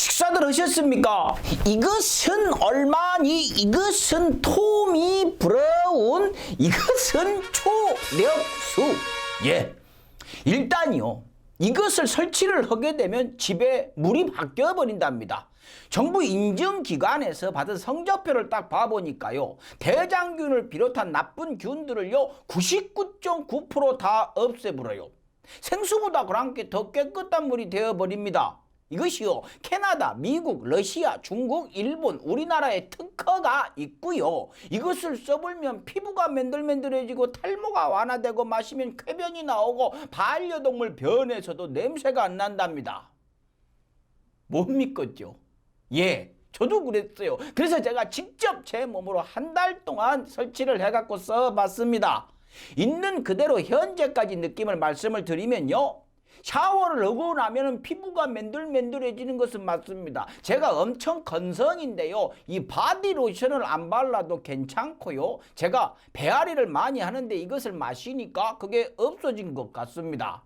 식사들 하셨습니까? 이것은 얼마니? 이것은 토미 브라운? 이것은 초력수. 예. 일단요. 이것을 설치를 하게 되면 집에 물이 바뀌어 버린답니다. 정부 인증기관에서 받은 성적표를 딱 봐보니까요. 대장균을 비롯한 나쁜 균들을요. 99.9% 다 없애버려요. 생수보다 그렇게 더 깨끗한 물이 되어버립니다. 이것이요. 캐나다, 미국, 러시아, 중국, 일본, 우리나라에 특허가 있고요. 이것을 써보면 피부가 맨들맨들해지고 탈모가 완화되고 마시면 쾌변이 나오고 반려동물 변에서도 냄새가 안 난답니다. 못 믿겠죠? 예, 저도 그랬어요. 그래서 제가 직접 제 몸으로 한 달 동안 설치를 해갖고 써봤습니다. 있는 그대로 현재까지 느낌을 말씀을 드리면요. 샤워를 하고 나면 피부가 맨들맨들해지는 것은 맞습니다. 제가 엄청 건성인데요. 이 바디로션을 안 발라도 괜찮고요. 제가 배앓이를 많이 하는데 이것을 마시니까 그게 없어진 것 같습니다.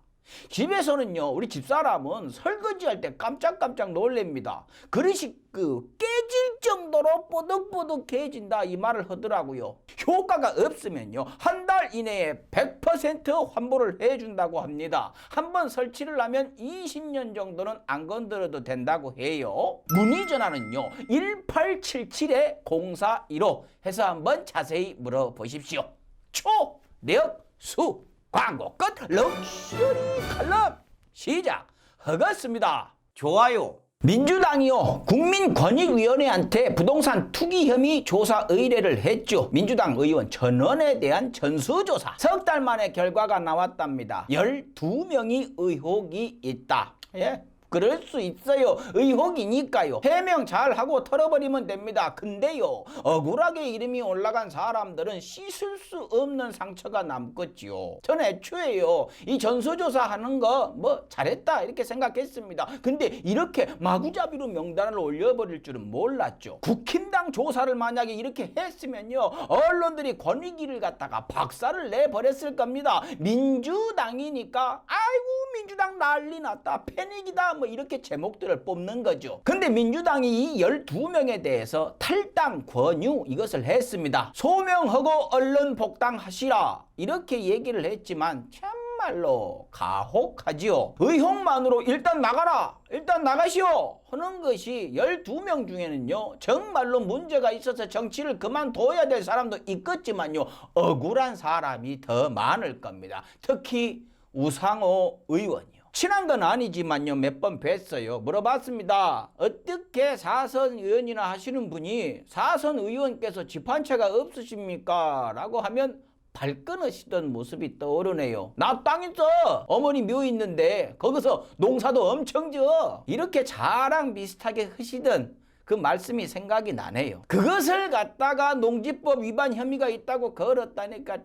집에서는요. 우리 집사람은 설거지할 때 깜짝깜짝 놀랍니다. 그릇이 깨질 정도로 뽀득뽀득해진다 이 말을 하더라고요. 효과가 없으면요. 한 달 이내에 100% 환불을 해준다고 합니다. 한번 설치를 하면 20년 정도는 안 건드려도 된다고 해요. 문의 전화는요. 1877-0415 해서 한번 자세히 물어보십시오. 초력수 광고 끝. 럭셔리 칼럼 시작하겠습니다. 좋아요. 민주당이요. 국민권익위원회한테 부동산 투기 혐의 조사 의뢰를 했죠. 민주당 의원 전원에 대한 전수조사. 석 달 만에 결과가 나왔답니다. 12명이 의혹이 있다. 예? 그럴 수 있어요. 의혹이니까요. 해명 잘하고 털어버리면 됩니다. 근데요. 억울하게 이름이 올라간 사람들은 씻을 수 없는 상처가 남겠지요. 전 애초에요. 이 전수조사하는 거 잘했다 이렇게 생각했습니다. 근데 이렇게 마구잡이로 명단을 올려버릴 줄은 몰랐죠. 국힘당 조사를 만약에 이렇게 했으면요. 언론들이 권익위를 갖다가 박살을 내버렸을 겁니다. 민주당이니까 아이고 민주당 난리 났다. 패닉이다. 이렇게 제목들을 뽑는 거죠. 근데 민주당이 이 12명에 대해서 탈당 권유 이것을 했습니다. 소명하고 언론 복당하시라 이렇게 얘기를 했지만 참말로 가혹하지요. 의혹만으로 일단 나가라 일단 나가시오 하는 것이 12명 중에는요 정말로 문제가 있어서 정치를 그만둬야 될 사람도 있겠지만요 억울한 사람이 더 많을 겁니다. 특히 우상호 의원이요. 친한 건 아니지만요 몇 번 뵀어요. 물어봤습니다. 어떻게 사선 의원이나 하시는 분이 사선 의원께서 집 한 채가 없으십니까? 라고 하면 발 끊으시던 모습이 떠오르네요. 나 땅 있어. 어머니 묘 있는데 거기서 농사도 엄청 지어. 이렇게 자랑 비슷하게 하시던 그 말씀이 생각이 나네요. 그것을 갖다가 농지법 위반 혐의가 있다고 걸었다니까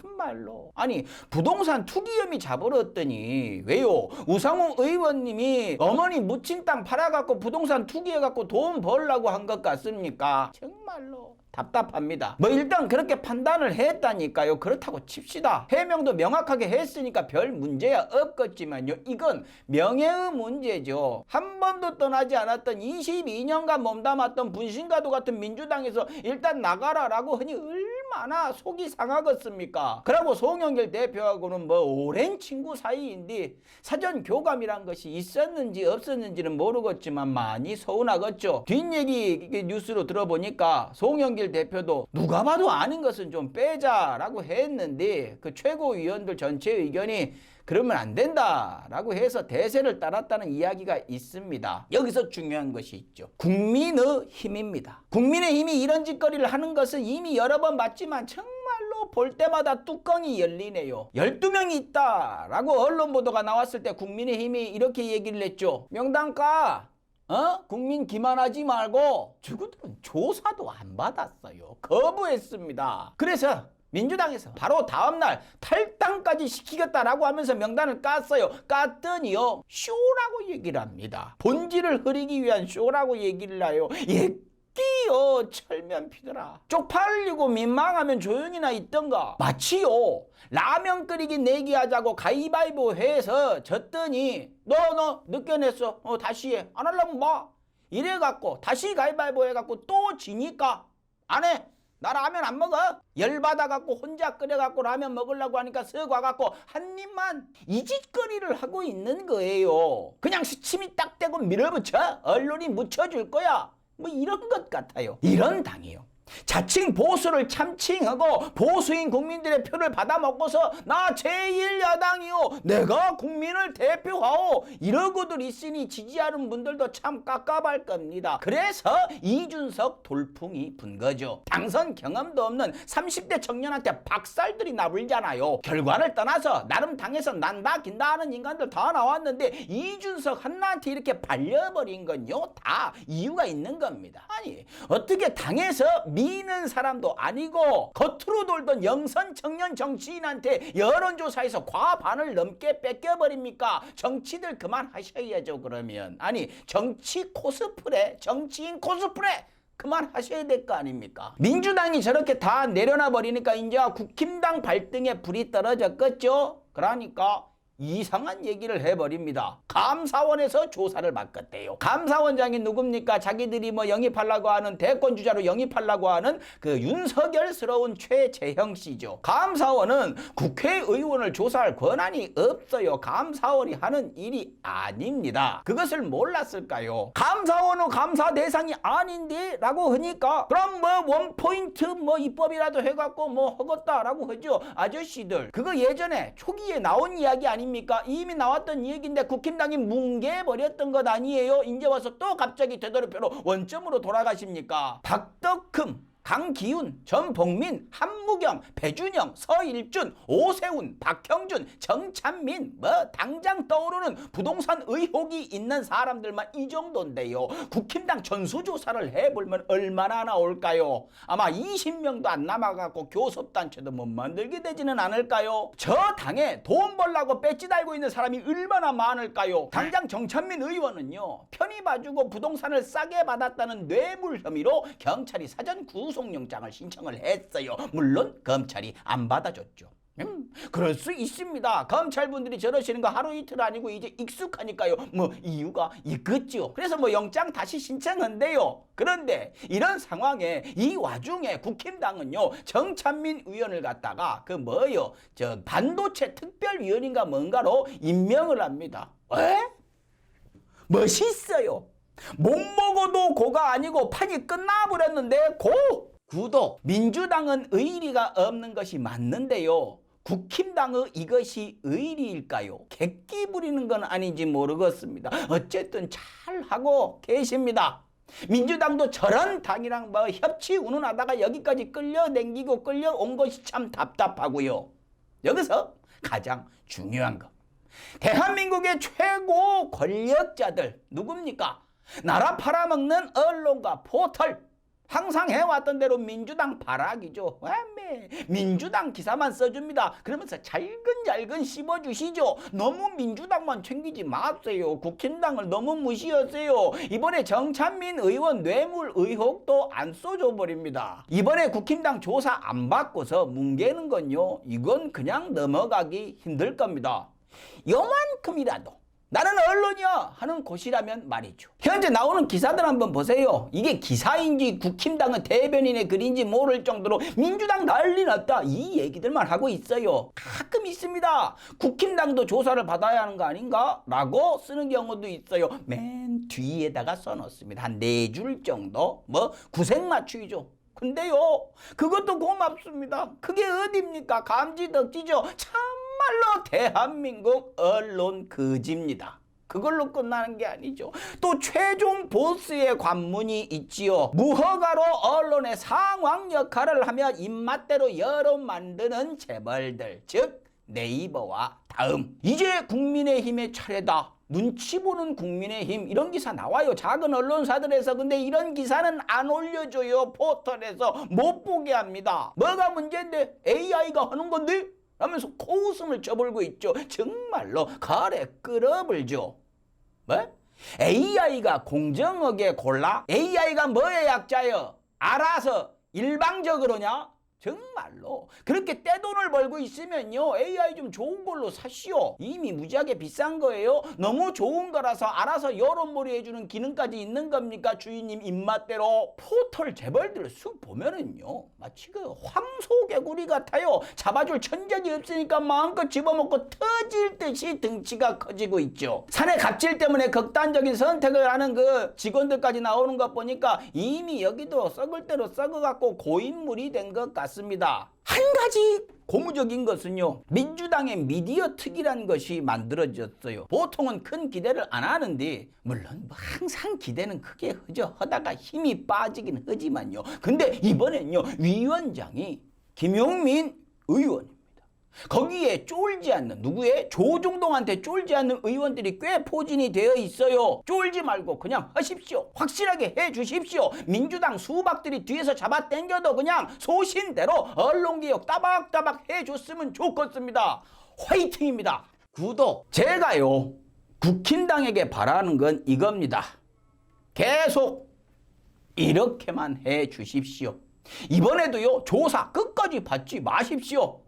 참말로. 아니 부동산 투기 혐의 잡으렀더니 왜요? 우상호 의원님이 어머니 묻힌 땅 팔아갖고 부동산 투기해갖고 돈 벌라고 한 것 같습니까? 정말로 답답합니다. 일단 그렇게 판단을 했다니까요. 그렇다고 칩시다. 해명도 명확하게 했으니까 별 문제야 없겠지만요. 이건 명예의 문제죠. 한 번도 떠나지 않았던 22년간 몸담았던 분신과도 같은 민주당에서 일단 나가라라고 하니 얼마나 속이 상하겠습니까? 그러고 송영길 대표하고는 오랜 친구 사이인데 사전 교감이란 것이 있었는지 없었는지는 모르겠지만 많이 서운하겠죠. 뒷얘기 뉴스로 들어보니까 송영길 대표도 누가 봐도 아닌 것은 좀 빼자라고 했는데 그 최고위원들 전체 의견이 그러면 안 된다라고 해서 대세를 따랐다는 이야기가 있습니다. 여기서 중요한 것이 있죠. 국민의 힘입니다. 국민의 힘이 이런 짓거리를 하는 것은 이미 여러 번 봤지만 정말로 볼 때마다 뚜껑이 열리네요. 12명이 있다라고 언론 보도가 나왔을 때 국민의힘이 이렇게 얘기를 했죠. 명단가 국민 기만하지 말고. 저들은 조사도 안 받았어요. 거부했습니다. 그래서 민주당에서 바로 다음날 탈당까지 시키겠다라고 하면서 명단을 깠어요. 깠더니요 쇼라고 얘기를 합니다. 본질을 흐리기 위한 쇼라고 얘기를 해요. 끼요 철면 피더라. 쪽팔리고 민망하면 조용히나 있던가. 마치요 라면 끓이기 내기 하자고 가위바위보 해서 졌더니 너 늦게 냈어. 다시 해. 안 하려면 봐. 이래갖고 다시 가위바위보 해갖고 또 지니까 안 해. 나 라면 안 먹어. 열받아갖고 혼자 끓여갖고 라면 먹으려고 하니까 쓱 와갖고 한 입만 이 짓거리를 하고 있는 거예요. 그냥 수침이 딱 대고 밀어붙여 언론이 묻혀줄 거야. 뭐 이런 것 같아요. 이런 당이요. 자칭 보수를 참칭하고 보수인 국민들의 표를 받아먹고서 나 제1야당이요 내가 국민을 대표하오 이러고들 있으니 지지하는 분들도 참 깝깝할 겁니다. 그래서 이준석 돌풍이 분 거죠. 당선 경험도 없는 30대 청년한테 박살들이 나불잖아요. 결과를 떠나서 나름 당에서 난다 긴다 하는 인간들 다 나왔는데 이준석 하나한테 이렇게 발려버린 건요 다 이유가 있는 겁니다. 아니 어떻게 당에서 미는 사람도 아니고 겉으로 돌던 영선 청년 정치인한테 여론조사에서 과반을 넘게 뺏겨버립니까? 정치들 그만하셔야죠. 그러면 아니 정치 코스프레 정치인 코스프레 그만하셔야 될 거 아닙니까? 민주당이 저렇게 다 내려놔 버리니까 이제 국힘당 발등에 불이 떨어졌겠죠? 그러니까 이상한 얘기를 해버립니다. 감사원에서 조사를 맡겼대요. 감사원장이 누굽니까? 자기들이 뭐 영입하려고 하는 대권주자로 영입하려고 하는 그 윤석열스러운 최재형 씨죠. 감사원은 국회의원을 조사할 권한이 없어요. 감사원이 하는 일이 아닙니다. 그것을 몰랐을까요? 감사원은 감사 대상이 아닌데 라고 하니까 그럼 뭐 원포인트 뭐 입법이라도 해갖고 뭐 하겠다라고 하죠. 아저씨들 그거 예전에 초기에 나온 이야기 아닙니까? 이미 나왔던 얘기인데 국힘당이 뭉개버렸던 것 아니에요? 이제 와서 또 갑자기 되돌이표로 원점으로 돌아가십니까? 박덕흠 강기훈, 전복민, 한무경, 배준영, 서일준, 오세훈, 박형준, 정찬민 뭐 당장 떠오르는 부동산 의혹이 있는 사람들만 이 정도인데요. 국힘당 전수조사를 해보면 얼마나 나올까요? 아마 20명도 안 남아갖고 교섭단체도 못 만들게 되지는 않을까요? 저 당에 돈 벌라고 배지 달고 있는 사람이 얼마나 많을까요? 당장 정찬민 의원은요. 편히 봐주고 부동산을 싸게 받았다는 뇌물 혐의로 경찰이 사전 구속영장을 신청을 했어요. 물론 검찰이 안 받아줬죠. 그럴 수 있습니다. 검찰분들이 저러시는 거 하루 이틀 아니고 이제 익숙하니까요. 뭐 이유가 있겠죠. 그래서 뭐 영장 다시 신청한대요. 그런데 이런 상황에 이 와중에 국힘당은요 정찬민 의원을 갖다가 그 뭐요 저 반도체 특별위원인가 뭔가로 임명을 합니다. 에? 멋있어요. 못 먹어도 고가 아니고 판이 끝나버렸는데 고! 구독! 민주당은 의리가 없는 것이 맞는데요. 국힘당의 이것이 의리일까요? 객기 부리는 건 아닌지 모르겠습니다. 어쨌든 잘 하고 계십니다. 민주당도 저런 당이랑 뭐 협치 운운하다가 여기까지 끌려댕기고 끌려온 것이 참 답답하고요. 여기서 가장 중요한 거. 대한민국의 최고 권력자들 누굽니까? 나라 팔아먹는 언론과 포털 항상 해왔던 대로 민주당 발악이죠. 왜 민주당 기사만 써줍니다. 그러면서 잘근잘근 씹어주시죠. 너무 민주당만 챙기지 마세요. 국힘당을 너무 무시하세요. 이번에 정찬민 의원 뇌물 의혹도 안 써줘버립니다. 이번에 국힘당 조사 안 받고서 뭉개는 건요. 이건 그냥 넘어가기 힘들 겁니다. 요만큼이라도 나는 언론이야 하는 곳이라면 말이죠. 현재 나오는 기사들 한번 보세요. 이게 기사인지 국힘당의 대변인의 글인지 모를 정도로 민주당 난리 났다 이 얘기들만 하고 있어요. 가끔 있습니다. 국힘당도 조사를 받아야 하는 거 아닌가? 라고 쓰는 경우도 있어요. 맨 뒤에다가 써놓습니다. 한 4줄 정도 뭐 구색맞추기죠. 근데요 그것도 고맙습니다. 그게 어딥니까? 감지덕지죠. 참말로 대한민국 언론 거지입니다. 그걸로 끝나는 게 아니죠. 또 최종 보스의 관문이 있지요. 무허가로 언론의 상황 역할을 하며 입맛대로 여론 만드는 재벌들, 즉 네이버와 다음. 이제 국민의힘의 차례다. 눈치 보는 국민의힘 이런 기사 나와요. 작은 언론사들에서. 근데 이런 기사는 안 올려줘요. 포털에서 못 보게 합니다. 뭐가 문제인데 AI가 하는 건데? 하면서 코웃음을 쳐불고 있죠. 정말로 가래 끌어불죠. 뭐? AI가 공정하게 골라? AI가 뭐의 약자요? 알아서 일방적으로냐? 정말로 그렇게 떼돈을 벌고 있으면요 AI 좀 좋은 걸로 사시오. 이미 무지하게 비싼 거예요. 너무 좋은 거라서 알아서 여론몰이 해주는 기능까지 있는 겁니까? 주인님 입맛대로. 포털 재벌들 쑥 보면은요 마치 그 황소개구리 같아요. 잡아줄 천적이 없으니까 마음껏 집어먹고 터질 듯이 등치가 커지고 있죠. 사내 갑질 때문에 극단적인 선택을 하는 그 직원들까지 나오는 것 보니까 이미 여기도 썩을 대로 썩어갖고 고인물이 된 것 같습니다. 한 가지 고무적인 것은요 민주당의 미디어 특이란 것이 만들어졌어요. 보통은 큰 기대를 안 하는데 물론 뭐 항상 기대는 크게 하다가 힘이 빠지긴 하지만요. 근데 이번엔요 위원장이 김용민 의원입니다. 거기에 쫄지 않는 누구의 조중동한테 쫄지 않는 의원들이 꽤 포진이 되어 있어요. 쫄지 말고 그냥 하십시오. 확실하게 해 주십시오. 민주당 수박들이 뒤에서 잡아 당겨도 그냥 소신대로 언론개혁 따박따박 해 줬으면 좋겠습니다. 화이팅입니다. 구독. 제가요 국힘당에게 바라는 건 이겁니다. 계속 이렇게만 해 주십시오. 이번에도요 조사 끝까지 받지 마십시오.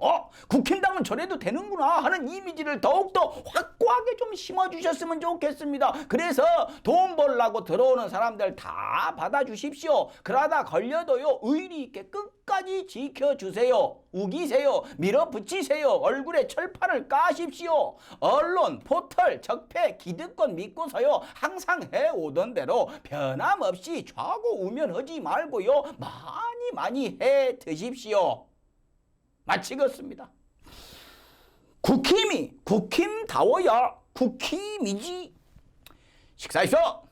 국힘당은 저래도 되는구나 하는 이미지를 더욱더 확고하게 좀 심어주셨으면 좋겠습니다. 그래서 돈 벌라고 들어오는 사람들 다 받아주십시오. 그러다 걸려도요 의리 있게 끝까지 지켜주세요. 우기세요. 밀어붙이세요. 얼굴에 철판을 까십시오. 언론, 포털, 적폐, 기득권 믿고서요 항상 해오던 대로 변함없이 좌고우면하지 말고요 많이 해 드십시오. 마치겠습니다. 국힘이 국힘다워야 국힘이지. 식사했어.